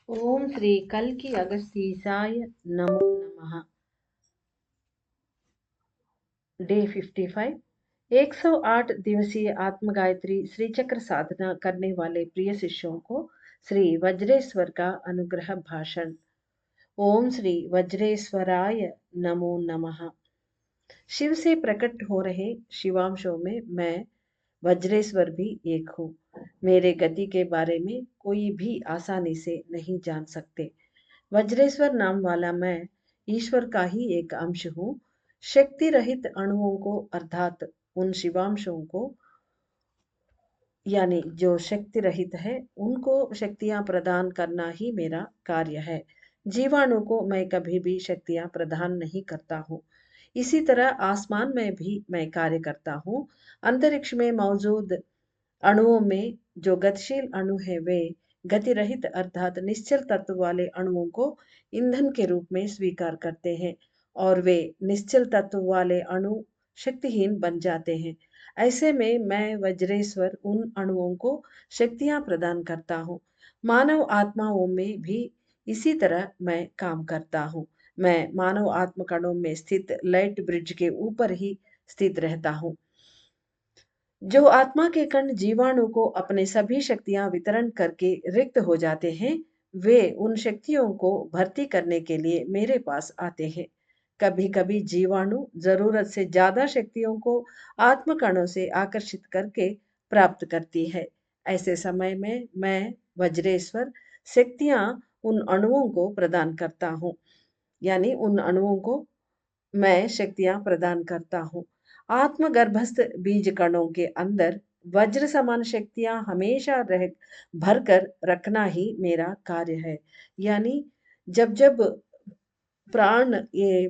ओम श्री कल्कि अगस्तीसाय नमो नमः। डे 55। 108 दिवसीय आत्म गायत्री श्री चक्र साधना करने वाले प्रिय शिष्यों को श्री वज्रेश्वर का अनुग्रह भाषण। ओम श्री वज्रेश्वराय नमो नमः। शिव से प्रकट हो रहे शिवांशों में मैं वज्रेश्वर भी एक हूँ। मेरे गति के बारे में कोई भी आसानी से नहीं जान सकते। वज्रेश्वर नाम वाला मैं ईश्वर का ही एक अंश हूँ। शक्ति रहित अणुओं को अर्थात उन शिवांशों को यानी जो शक्ति रहित है उनको शक्तियां प्रदान करना ही मेरा कार्य है। जीवाणु को मैं कभी भी शक्तियां प्रदान नहीं करता हूँ। इसी तरह आसमान में भी मैं कार्य करता हूँ। अंतरिक्ष में मौजूद अणुओं में जो गतिशील अणु है वे गति रहित अर्थात निश्चल तत्व वाले अणुओं को ईंधन के रूप में स्वीकार करते हैं और वे निश्चल तत्व वाले अणु शक्तिहीन बन जाते हैं। ऐसे में मैं वज्रेश्वर उन अणुओं को शक्तियां प्रदान करता हूँ। मानव आत्माओं में भी इसी तरह मैं काम करता हूँ। मैं मानव आत्म कणों में स्थित लाइट ब्रिज के ऊपर ही स्थित रहता हूँ। जो आत्मा के कण जीवाणु को अपने सभी शक्तियां वितरण करके रिक्त हो जाते हैं, वे उन शक्तियों को भर्ती करने के लिए मेरे पास आते हैं। कभी कभी जीवाणु जरूरत से ज्यादा शक्तियों को आत्म कणों से आकर्षित करके प्राप्त करती है। ऐसे समय में मैं वज्रेश्वर शक्तियां उन अणुओं को प्रदान करता हूँ। यानी उन अणुओं को मैं शक्तियां प्रदान करता हूँ। आत्मगर्भस्थ बीज कणों के अंदर वज्र समान शक्तियां हमेशा रह भरकर रखना ही मेरा कार्य है। यानी जब जब प्राण ये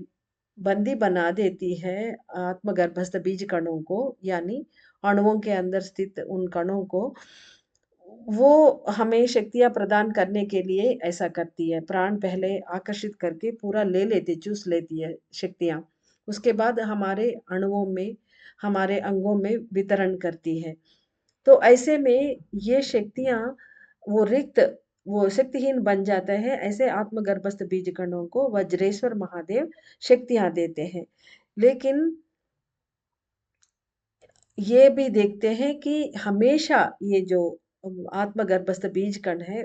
बंदी बना देती है आत्मगर्भस्थ बीज कणों को, यानी अणुओं के अंदर स्थित उन कणों को, वो हमें शक्तियां प्रदान करने के लिए ऐसा करती है। प्राण पहले आकर्षित करके पूरा ले लेती, चूस लेती है शक्तियां। उसके बाद हमारे अणुओं में, हमारे अंगों में वितरण करती है। तो ऐसे में ये शक्तियां वो रिक्त, वो शक्तिहीन बन जाता है। ऐसे आत्मगर्भस्थ बीज कणों को वज्रेश्वर महादेव शक्तियां देते हैं। लेकिन ये भी देखते हैं कि हमेशा ये जो आत्मगर्भस्थ बीज कण है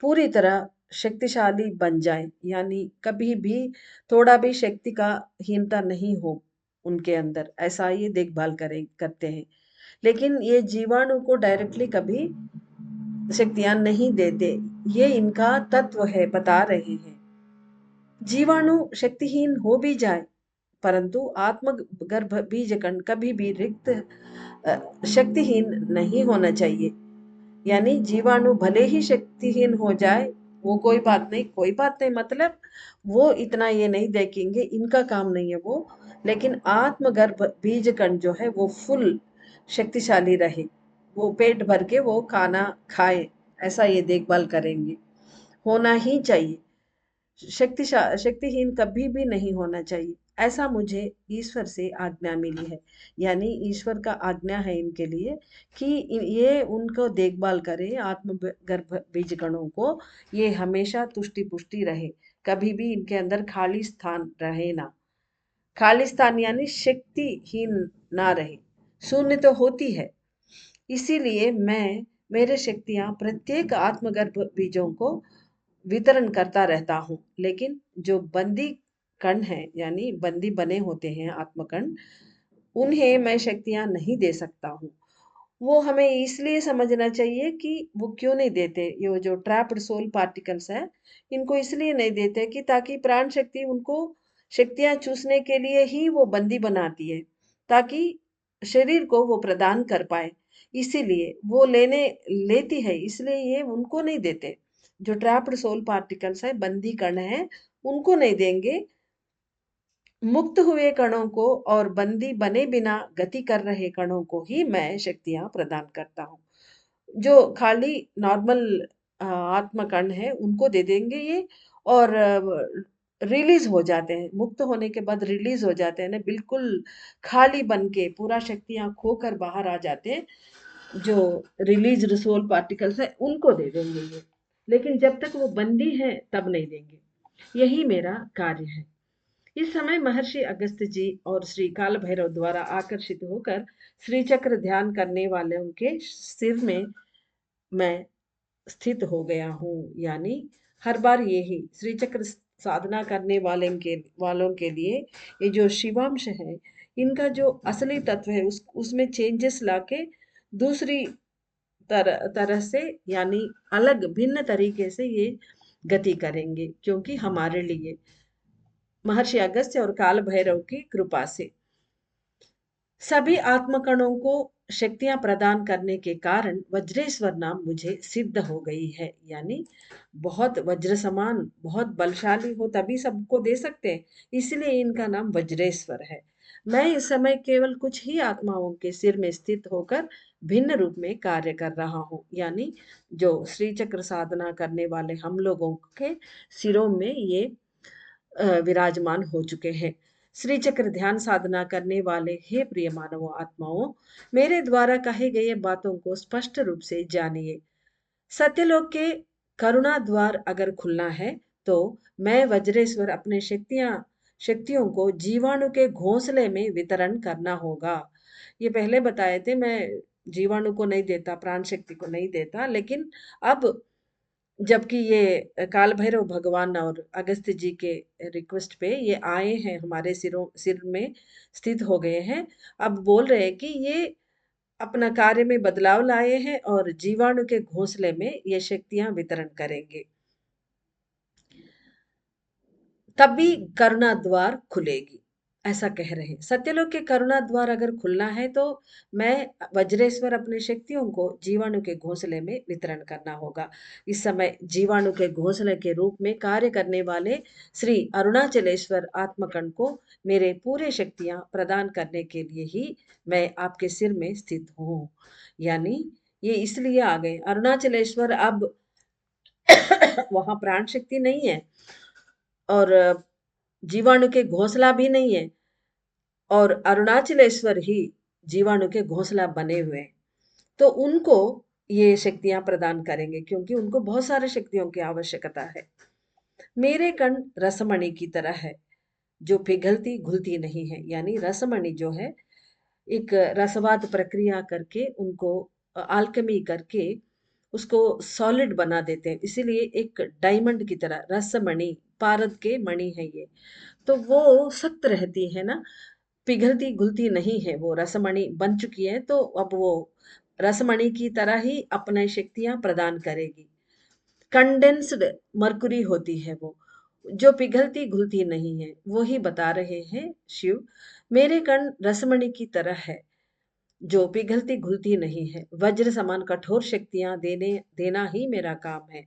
पूरी तरह शक्तिशाली बन जाए, यानी कभी भी थोड़ा भी शक्ति का हीनता नहीं हो उनके अंदर, ऐसा ये देखभाल करें करते हैं। लेकिन ये जीवाणु को डायरेक्टली कभी शक्तियां नहीं देते। ये इनका तत्व है, बता रहे हैं। जीवाणु शक्तिहीन हो भी जाए परंतु आत्मगर्भ बीजकण कभी भी रिक्त शक्तिहीन नहीं होना चाहिए। यानी जीवाणु भले ही शक्तिहीन हो जाए, वो कोई बात नहीं, कोई बात नहीं, मतलब वो इतना ये नहीं देखेंगे, इनका काम नहीं है वो। लेकिन आत्मगर्भ बीज कण जो है वो फुल शक्तिशाली रहे, वो पेट भर के वो खाना खाए, ऐसा ये देखभाल करेंगे। होना ही चाहिए। शक्तिहीन कभी भी नहीं होना चाहिए, ऐसा मुझे ईश्वर से आज्ञा मिली है। यानी ईश्वर का आज्ञा है इनके लिए कि ये उनको देखभाल करे, आत्म गर्भ बीज गणों को, ये हमेशा तुष्टि पुष्टि रहे, कभी भी इनके अंदर खाली स्थान रहे ना। खाली स्थान यानी शक्तिहीन ना रहे, शून्य तो होती है। इसीलिए मैं, मेरे शक्तियां प्रत्येक आत्मगर्भ बीजों को वितरण करता रहता हूँ। लेकिन जो बंदी कण है, यानी बंदी बने होते हैं आत्मकण, उन्हें मैं शक्तियां नहीं दे सकता हूँ। वो हमें इसलिए समझना चाहिए कि वो क्यों नहीं देते। ये जो ट्रैप्ड सोल पार्टिकल्स है, इनको इसलिए नहीं देते कि ताकि प्राण शक्ति उनको शक्तियां चूसने के लिए ही वो बंदी बनाती है, ताकि शरीर को वो प्रदान कर पाए। इसीलिए वो लेती है, इसलिए ये उनको नहीं देते। जो ट्रैप्ड सोल पार्टिकल्स है, बंदी कण है, उनको नहीं देंगे। मुक्त हुए कणों को और बंदी बने बिना गति कर रहे कणों को ही मैं शक्तियां प्रदान करता हूँ। जो खाली नॉर्मल आत्म कण है उनको दे देंगे ये, और रिलीज हो जाते हैं, मुक्त होने के बाद रिलीज हो जाते हैं ना, बिल्कुल खाली बन के पूरा शक्तियां खोकर बाहर आ जाते हैं। जो रिलीज सोल पार्टिकल्स है उनको दे देंगे ये। लेकिन जब तक वो बंदी है तब नहीं देंगे। यही मेरा कार्य है। इस समय महर्षि अगस्त्य जी और श्री काल भैरव द्वारा आकर्षित होकर श्री चक्र ध्यान करने वालों के सिर में मैं स्थित हो गया हूँ। यानी हर बार यही श्री चक्र साधना करने वालों के लिए ये जो शिवांश है, इनका जो असली तत्व है उसमें चेंजेस लाके दूसरी तरह से, यानी अलग भिन्न तरीके से ये गति करेंगे, क्योंकि हमारे लिए महर्षि अगस्त्य और काल भैरव की कृपा से सभी आत्मकणों को शक्तियां प्रदान करने के कारण वज्रेश्वर नाम मुझे सिद्ध हो गई है। यानी बहुत वज्र समान, बहुत बलशाली हो तभी सबको दे सकते हैं, इसलिए इनका नाम वज्रेश्वर है। मैं इस समय केवल कुछ ही आत्माओं के सिर में स्थित होकर भिन्न रूप में कार्य कर रहा हूँ। यानी जो श्री चक्र साधना करने वाले हम लोगों के सिरों में ये विराजमान हो चुके हैं। श्री चक्र ध्यान साधना करने वाले हे प्रिय मानव आत्माओं, मेरे द्वारा कहे गए बातों को स्पष्ट रूप से जानिए। सत्यलोक के करुणा द्वार अगर खुलना है तो मैं वज्रेश्वर अपने शक्तियों को जीवाणु के घोंसले में वितरण करना होगा। ये पहले बताए थे, मैं जीवाणु को नहीं देता, प्राण शक्ति को नहीं देता, लेकिन अब जबकि ये काल भैरव भगवान और अगस्त्य जी के रिक्वेस्ट पे ये आए हैं, हमारे सिर में स्थित हो गए हैं। अब बोल रहे हैं कि ये अपना कार्य में बदलाव लाए हैं और जीवाणु के घोंसले में ये शक्तियां वितरण करेंगे, तभी करुणा द्वार खुलेगी, ऐसा कह रहे हैं। सत्यलोक के करुणा द्वार अगर खुलना है तो मैं वज्रेश्वर अपने शक्तियों को जीवाणु के घोंसले में वितरण करना होगा। इस समय जीवाणु के घोंसले के रूप में कार्य करने वाले श्री अरुणाचलेश्वर आत्मकण को मेरे पूरे शक्तियां प्रदान करने के लिए ही मैं आपके सिर में स्थित हूँ। यानी ये इसलिए आ गए अरुणाचलेश्वर। अब वहां प्राण शक्ति नहीं है और जीवाणु के घोंसला भी नहीं है, और अरुणाचलेश्वर ही जीवाणु के घोंसला बने हुए हैं। तो उनको ये शक्तियां प्रदान करेंगे, क्योंकि उनको बहुत सारी शक्तियों की आवश्यकता है। मेरे कण रसमणि की तरह है, जो पिघलती घुलती नहीं है। यानी रसमणि जो है, एक रसवात प्रक्रिया करके उनको आल्केमी करके उसको सॉलिड बना देते हैं, इसीलिए एक डायमंड की तरह रसमणि, पारद के मणि है ये। तो वो सख्त रहती है ना, पिघलती घुलती नहीं है, वो रसमणि बन चुकी है, तो अब वो रसमणि की तरह ही अपने शक्तियां प्रदान करेगी। कंडेंस्ड मरकुरी होती है वो, जो पिघलती घुलती नहीं है। वो ही बता रहे हैं शिव, मेरे कण रसमणि की तरह है, जो पिघलती घुलती नहीं है। वज्र समान कठोर शक्तियां देना ही मेरा काम है।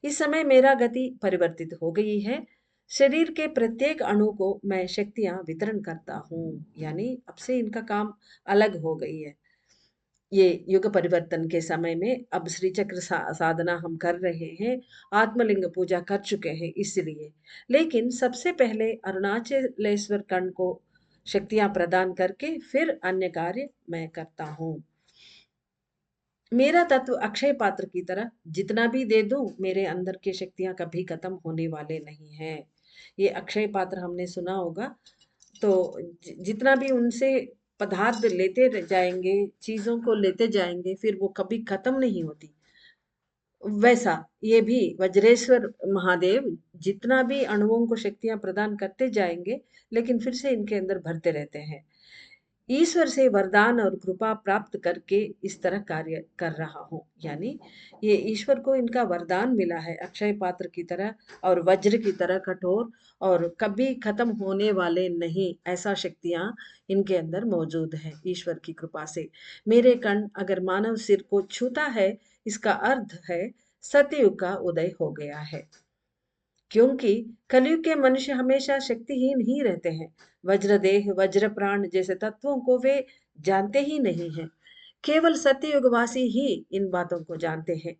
इस समय मेरा गति परिवर्तित हो गई है। शरीर के प्रत्येक अणु को मैं शक्तियां वितरण करता हूँ। यानी अब से इनका काम अलग हो गई है। ये युग परिवर्तन के समय में अब श्री चक्र साधना हम कर रहे हैं, आत्मलिंग पूजा कर चुके हैं इसलिए। लेकिन सबसे पहले अरुणाचलेश्वर कण को शक्तियां प्रदान करके फिर अन्य कार्य मैं करता हूँ। मेरा तत्व अक्षय पात्र की तरह जितना भी दे दूं, मेरे अंदर की शक्तियां कभी खत्म होने वाले नहीं हैं। ये अक्षय पात्र हमने सुना होगा। तो जितना भी उनसे पदार्थ लेते जाएंगे, चीजों को लेते जाएंगे, फिर वो कभी खत्म नहीं होती। वैसा ये भी वज्रेश्वर महादेव जितना भी अणुओं को शक्तियां प्रदान करते जाएंगे, लेकिन फिर से इनके अंदर भरते रहते हैं। ईश्वर से वरदान और कृपा प्राप्त करके इस तरह कार्य कर रहा हूँ। यानी ये ईश्वर को इनका वरदान मिला है, अक्षय पात्र की तरह और वज्र की तरह कठोर और कभी खत्म होने वाले नहीं, ऐसा शक्तियां इनके अंदर मौजूद है ईश्वर की कृपा से। मेरे कण अगर मानव सिर को छूता है, इसका अर्थ है सतयुग का उदय हो गया है। क्योंकि कलयुग के मनुष्य हमेशा शक्तिहीन ही रहते हैं। वज्रदेह, वज्र प्राण जैसे तत्वों को वे जानते ही नहीं हैं। केवल सत्ययुगवासी ही इन बातों को जानते हैं।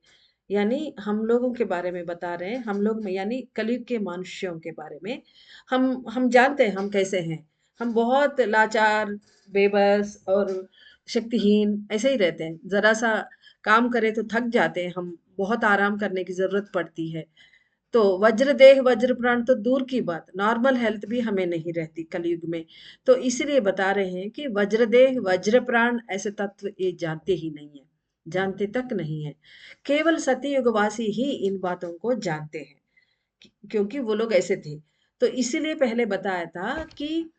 यानी हम लोगों के बारे में बता रहे हैं, हम लोग में यानी कलयुग के मनुष्यों के बारे में। हम जानते हैं हम कैसे हैं। हम बहुत लाचार, बेबस और शक्तिहीन ऐसे ही रहते हैं। जरा सा काम करें तो थक जाते हैं हम, बहुत आराम करने की जरूरत पड़ती है। तो वज्र देह वज्र प्राण तो दूर की बात, नॉर्मल हेल्थ भी हमें नहीं रहती कलयुग में। तो इसीलिए बता रहे हैं कि वज्र देह वज्र प्राण ऐसे तत्व ये जानते ही नहीं है, जानते तक नहीं है। केवल सतयुगवासी ही इन बातों को जानते हैं, क्योंकि वो लोग ऐसे थे। तो इसीलिए पहले बताया था कि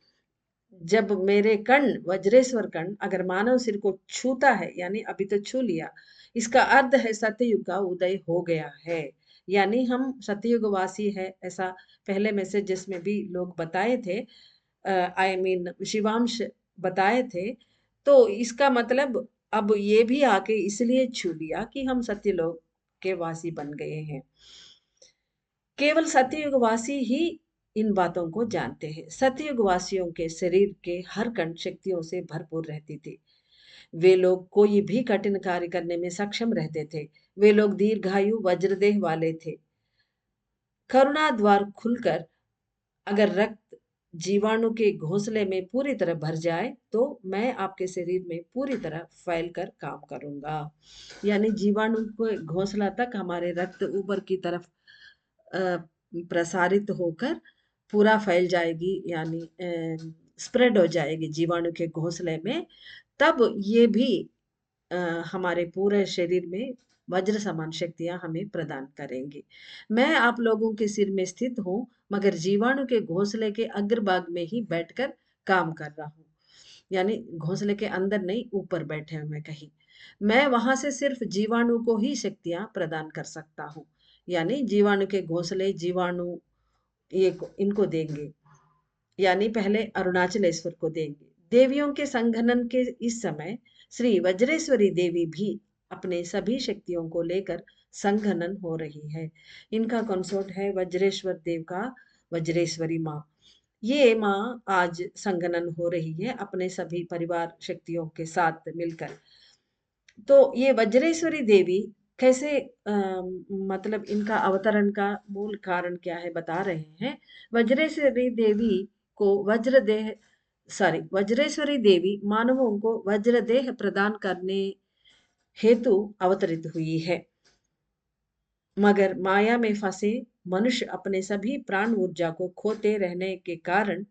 जब मेरे कर्ण वज्रेश्वर कर्ण अगर मानव सिर को छूता है, यानी अभी तो छू लिया, इसका अर्थ है सतयुग का उदय हो गया है, यानी हम सतयुगवासी है, ऐसा पहले मैसेजेस में भी लोग बताए थे। आई मीन शिवांश बताए थे। तो इसका मतलब अब ये भी आके इसलिए छू लिया कि हम सत्यलोक के वासी बन गए हैं। केवल सतयुगवासी ही इन बातों को जानते हैं। सतयुगवासियों के शरीर के हर कण शक्तियों से भरपूर रहती थी। वे लोग कोई भी कठिन कार्य करने में सक्षम रहते थे। वे लोग दीर्घायु वज्रदेह वाले थे। करुणा द्वार खुलकर अगर रक्त जीवाणु के घोंसले में पूरी तरह भर जाए तो मैं आपके शरीर में पूरी तरह फैल कर काम करूंगा। यानी जीवाणु को घोंसला तक हमारे रक्त ऊपर की तरफ अ, प्रसारित होकर पूरा फैल जाएगी, यानी स्प्रेड हो जाएगी जीवाणु के घोंसले में। तब ये भी अ, हमारे पूरे शरीर में वज्र समान शक्तियां हमें प्रदान करेंगी। मैं आप लोगों के सिर में स्थित हूँ, मगर जीवाणु के घोंसले के अग्रभाग में ही बैठकर काम कर रहा हूँ। यानी घोंसले के अंदर नहीं, ऊपर बैठे हुए कहीं। मैं वहां से सिर्फ जीवाणु को ही शक्तियां प्रदान कर सकता हूँ। यानी जीवाणु के घोंसले जीवाणु इनको देंगे, यानी पहले अरुणाचलेश्वर को देंगे। देवियों के संघनन के इस समय श्री वज्रेश्वरी देवी भी अपने सभी शक्तियों को लेकर संघनन हो रही है। इनका कंसोर्ट है वज्रेश्वर देव का वज्रेश्वरी माँ। ये माँ आज संघनन हो रही है अपने सभी परिवार शक्तियों के साथ मिलकर। तो ये वज्रेश्वरी देवी कैसे मतलब इनका अवतरण का मूल कारण क्या है बता रहे हैं। वज्रेश्वरी देवी को वज्रदेह वज्रेश्वरी देवी मानवों को वज्रदेह प्रदान करने हेतु अवतरित हुई है। मगर माया में फंसे मनुष्य अपने सभी प्राण ऊर्जा को खोते रहने के कारण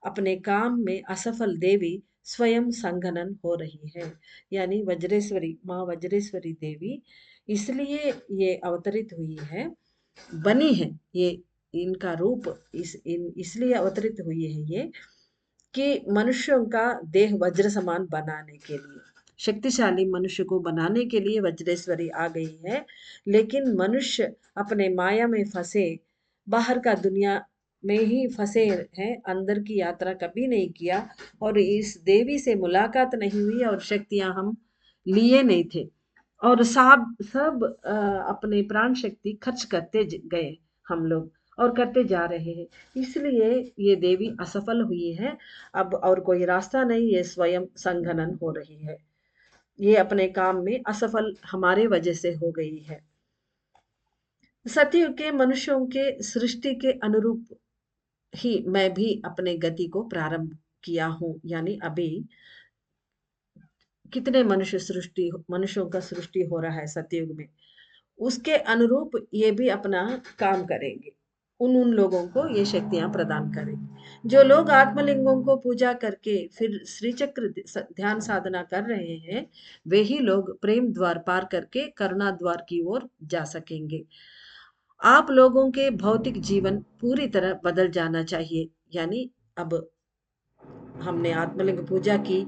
अपने काम में असफल देवी स्वयं संघनन हो रही है। यानी वज्रेश्वरी माँ वज्रेश्वरी देवी इसलिए ये अवतरित हुई है, बनी है ये, इनका रूप इसलिए अवतरित हुई है ये कि मनुष्यों का देह वज्र समान बनाने के लिए, शक्तिशाली मनुष्य को बनाने के लिए वज्रेश्वरी आ गई है। लेकिन मनुष्य अपने माया में फंसे, बाहर का दुनिया में ही फंसे हैं, अंदर की यात्रा कभी नहीं किया और इस देवी से मुलाकात नहीं हुई और शक्तियां हम लिए नहीं थे। और सब सब अपने प्राण शक्ति खर्च करते गए हम लोग और करते जा रहे हैं। इसलिए ये देवी असफल हुई है। अब और कोई रास्ता नहीं, ये स्वयं संघनन हो रही है। ये अपने काम में असफल हमारे वजह से हो गई है। सतयुग के मनुष्यों के सृष्टि के अनुरूप ही मैं भी अपने गति को प्रारंभ किया हूँ। यानी अभी कितने मनुष्यों का सृष्टि हो रहा है सतयुग में, उसके अनुरूप ये भी अपना काम करेंगे। उन उन लोगों को ये शक्तियां प्रदान करेंगे। जो लोग आत्मलिंगों को पूजा करके फिर श्री चक्र ध्यान साधना कर रहे हैं, वे ही लोग प्रेम द्वार पार करके करुणा द्वार की ओर जा सकेंगे। आप लोगों के भौतिक जीवन पूरी तरह बदल जाना चाहिए। यानी अब हमने आत्मलिंग पूजा की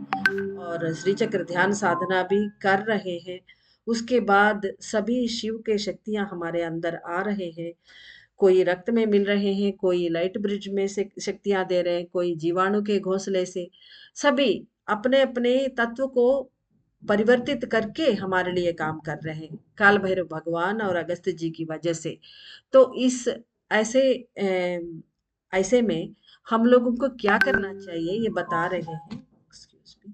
और श्री चक्र ध्यान साधना भी कर रहे हैं। उसके बाद सभी शिव के शक्तियां हमारे अंदर आ रहे हैं। कोई रक्त में मिल रहे हैं, कोई लाइट ब्रिज में से शक्तियां दे रहे हैं, कोई जीवाणु के घोंसले से। सभी अपने अपने तत्व को परिवर्तित करके हमारे लिए काम कर रहे हैं, काल भैरव भगवान और अगस्त जी की वजह से। तो इस ऐसे ऐसे में हम लोगों को क्या करना चाहिए ये बता रहे हैं। Excuse me.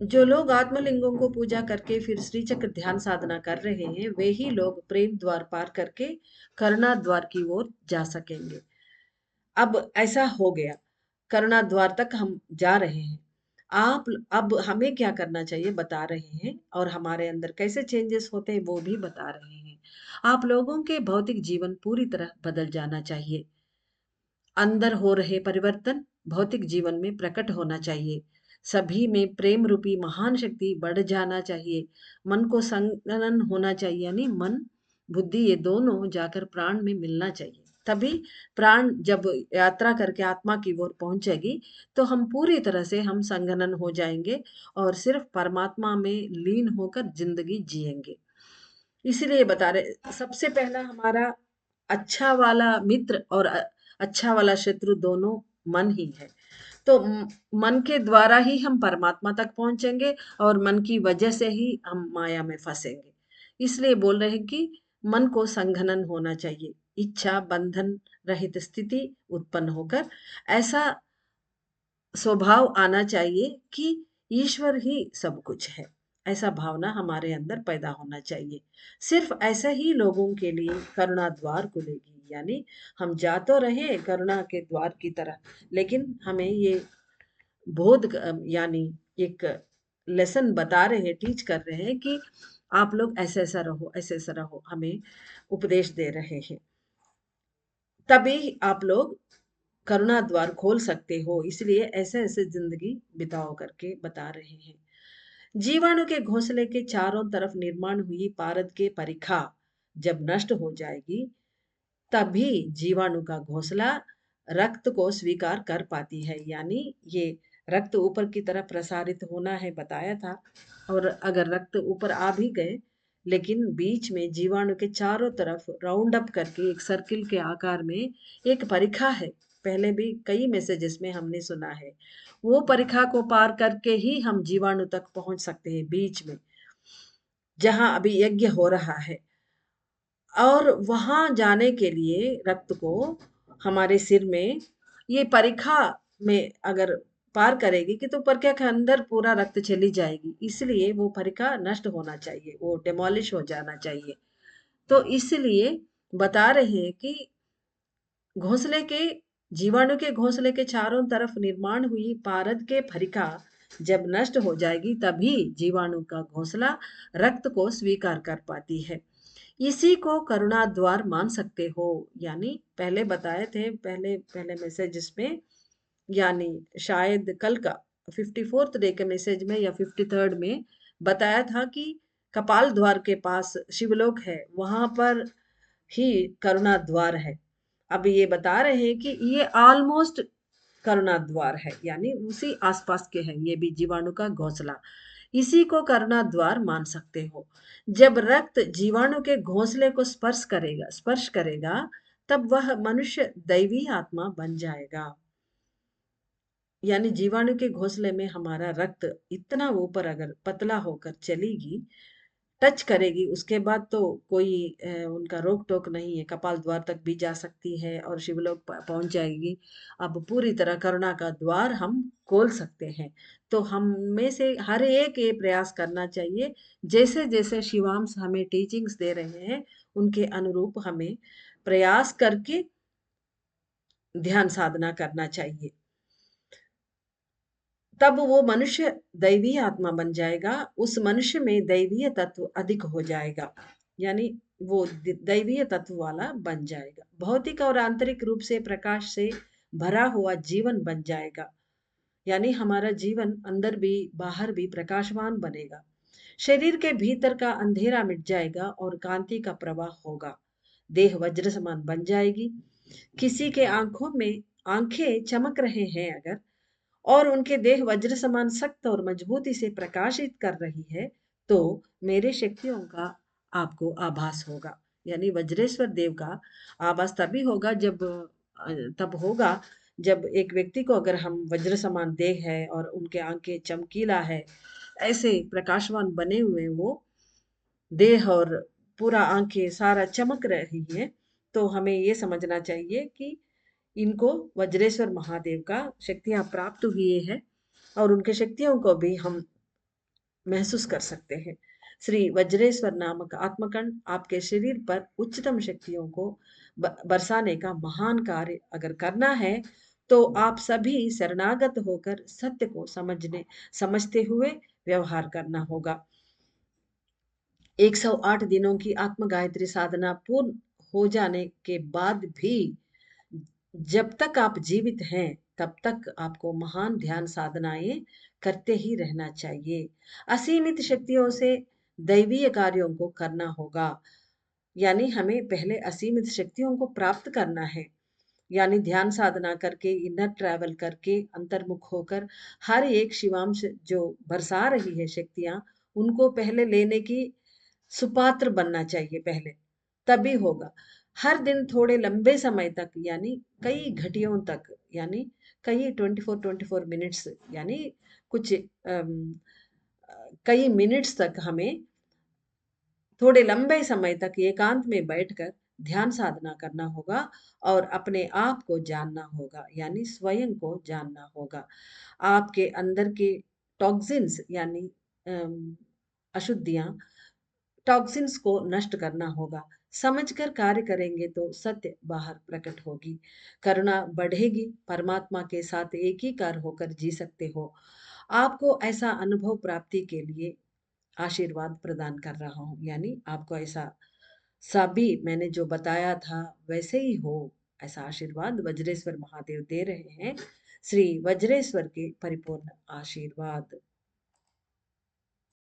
जो लोग आत्मलिंगों को पूजा करके फिर श्री चक्र ध्यान साधना कर रहे हैं, वे ही लोग प्रेम द्वार पार करके करुणा द्वार की ओर जा सकेंगे। अब ऐसा हो गया, करुणा द्वार तक हम जा रहे हैं। आप अब हमें क्या करना चाहिए बता रहे हैं, और हमारे अंदर कैसे चेंजेस होते हैं वो भी बता रहे हैं। आप लोगों के भौतिक जीवन पूरी तरह बदल जाना चाहिए। अंदर हो रहे परिवर्तन भौतिक जीवन में प्रकट होना चाहिए। सभी में प्रेम रूपी महान शक्ति बढ़ जाना चाहिए। मन को संगनन होना चाहिए, यानी मन बुद्धि ये दोनों जाकर प्राण में मिलना चाहिए। तभी प्राण जब यात्रा करके आत्मा की ओर पहुंचेगी, तो हम पूरी तरह से हम संगनन हो जाएंगे और सिर्फ परमात्मा में लीन होकर जिंदगी जिएंगे। इसीलिए बता रहे, सबसे पहला हमारा अच्छा वाला मित्र और अच्छा वाला शत्रु दोनों मन ही है। तो मन के द्वारा ही हम परमात्मा तक पहुंचेंगे और मन की वजह से ही हम माया में फंसेंगे। इसलिए बोल रहे हैं कि मन को संघनन होना चाहिए, इच्छा बंधन रहित स्थिति उत्पन्न होकर ऐसा स्वभाव आना चाहिए कि ईश्वर ही सब कुछ है। ऐसा भावना हमारे अंदर पैदा होना चाहिए। सिर्फ ऐसा ही लोगों के लिए करुणा द्वार खुलेगी, यानी हम जा तो रहे करुणा के द्वार की तरह, लेकिन हमें ये यानी एक लेसन बता रहे हैं, टीच कर रहे हैं कि आप लोग ऐसा ऐसा रहो, ऐसे ऐसा रहो, हमें उपदेश दे रहे हैं। तभी आप लोग करुणा द्वार खोल सकते हो, इसलिए ऐसे ऐसे जिंदगी बिताओ करके बता रहे हैं। जीवाणु के घोंसले के चारों तरफ निर्माण हुई पारद के परिखा जब नष्ट हो जाएगी, तभी जीवाणु का घोंसला रक्त को स्वीकार कर पाती है। यानी ये रक्त ऊपर की तरफ प्रसारित होना है बताया था, और अगर रक्त ऊपर आ भी गए, लेकिन बीच में जीवाणु के चारों तरफ राउंड अप करके एक सर्किल के आकार में एक परिखा है। पहले भी कई मैसेजेस में हमने सुना है, वो परिखा को पार करके ही हम जीवाणु तक पहुंच सकते हैं, बीच में जहां अभी यज्ञ हो रहा है। और वहां जाने के लिए रक्त को हमारे सिर में ये परिखा में अगर पार करेगी कि तो परिखा के अंदर पूरा रक्त चली जाएगी, इसलिए वो परिखा नष्ट होना चाहिए, वो डिमोलिश हो जाना चाहिए। तो इसलिए बता रहे हैं कि घोंसले के जीवाणु के घोंसले के चारों तरफ निर्माण हुई पारद के फरिका जब नष्ट हो जाएगी, तभी जीवाणु का घोंसला रक्त को स्वीकार कर पाती है। इसी को करुणा द्वार मान सकते हो। यानी पहले बताए थे, पहले पहले मैसेजेस में, यानी शायद कल का 54th डे के मैसेज में या 53rd में बताया था कि कपाल द्वार के पास शिवलोक है, वहां पर ही करुणा द्वार है। अब ये बता रहे हैं कि ये ऑलमोस्ट करुणा द्वार है, यानी उसी आसपास के हैं ये भी जीवाणु का घोंसला। इसी को करुणा द्वार मान सकते हो। जब रक्त जीवाणु के घोंसले को स्पर्श करेगा, तब वह मनुष्य दैवी आत्मा बन जाएगा। यानी जीवाणु के घोंसले में हमारा रक्त इतना ऊपर अगर पतला होकर चलेगी, टच करेगी, उसके बाद तो कोई उनका रोक टोक नहीं है, कपाल द्वार तक भी जा सकती है और शिवलोक पहुंच जाएगी। अब पूरी तरह करुणा का द्वार हम खोल सकते हैं। तो हम में से हर एक ये प्रयास करना चाहिए, जैसे जैसे शिवांश हमें टीचिंग्स दे रहे हैं उनके अनुरूप हमें प्रयास करके ध्यान साधना करना चाहिए। तब वो मनुष्य दैवीय आत्मा बन जाएगा, उस मनुष्य में दैवीय तत्व अधिक हो जाएगा, यानी वो दैवीय तत्व वाला बन जाएगा। भौतिक और आंतरिक रूप से प्रकाश से भरा हुआ जीवन बन जाएगा, यानी हमारा जीवन अंदर भी बाहर भी प्रकाशवान बनेगा। शरीर के भीतर का अंधेरा मिट जाएगा और कांति का प्रवाह होगा। देह वज्र समान बन जाएगी। किसी के आंखों में आंखें चमक रहे हैं अगर, और उनके देह वज्र समान सख्त और मजबूती से प्रकाशित कर रही है, तो मेरे शक्तियों का आपको आभास होगा। यानी वज्रेश्वर देव का आभास तभी होगा तब होगा जब एक व्यक्ति को अगर हम वज्र समान देह है और उनके आंखें चमकीला है, ऐसे प्रकाशवान बने हुए वो देह और पूरा आंखें सारा चमक रही है, तो हमें ये समझना चाहिए कि इनको वज्रेश्वर महादेव का शक्तियाँ प्राप्त हुई है, और उनके शक्तियों को भी हम महसूस कर सकते हैं। श्री वज्रेश्वर नामक आत्मकंड आपके शरीर पर उच्चतम शक्तियों को बरसाने का महान कार्य अगर करना है, तो आप सभी शरणागत होकर सत्य को समझते हुए व्यवहार करना होगा। 108 दिनों की आत्म गायत्री साधना पूर्ण हो जाने के बाद भी जब तक आप जीवित हैं, तब तक आपको महान ध्यान साधनाएं करते ही रहना चाहिए। असीमित शक्तियों से दैवीय कार्यों को करना होगा। यानी हमें पहले असीमित शक्तियों को प्राप्त करना है। यानी ध्यान साधना करके, इनर ट्रैवल करके, अंतर्मुख होकर हर एक शिवांश जो बरसा रही है शक्तियां, उनको पहले लेने की सुपात्र बनना चाहिए पहले, तभी होगा। हर दिन थोड़े लंबे समय तक, यानी कई घंटियों तक, यानी कई 24 मिनट्स, यानी कुछ कई मिनट्स तक हमें थोड़े लंबे समय तक एकांत में बैठकर ध्यान साधना करना होगा और अपने आप को जानना होगा, यानी स्वयं को जानना होगा। आपके अंदर के टॉक्सिन्स, यानी अशुद्धियां, टॉक्सिन्स को नष्ट करना होगा। समझकर कार्य करेंगे तो सत्य बाहर प्रकट होगी, करुणा बढ़ेगी, परमात्मा के साथ एकीकार होकर जी सकते हो। आपको ऐसा अनुभव प्राप्ति के लिए आशीर्वाद प्रदान कर रहा हूँ, यानी आपको ऐसा सभी मैंने जो बताया था वैसे ही हो, ऐसा आशीर्वाद वज्रेश्वर महादेव दे रहे हैं। श्री वज्रेश्वर के परिपूर्ण आशीर्वाद।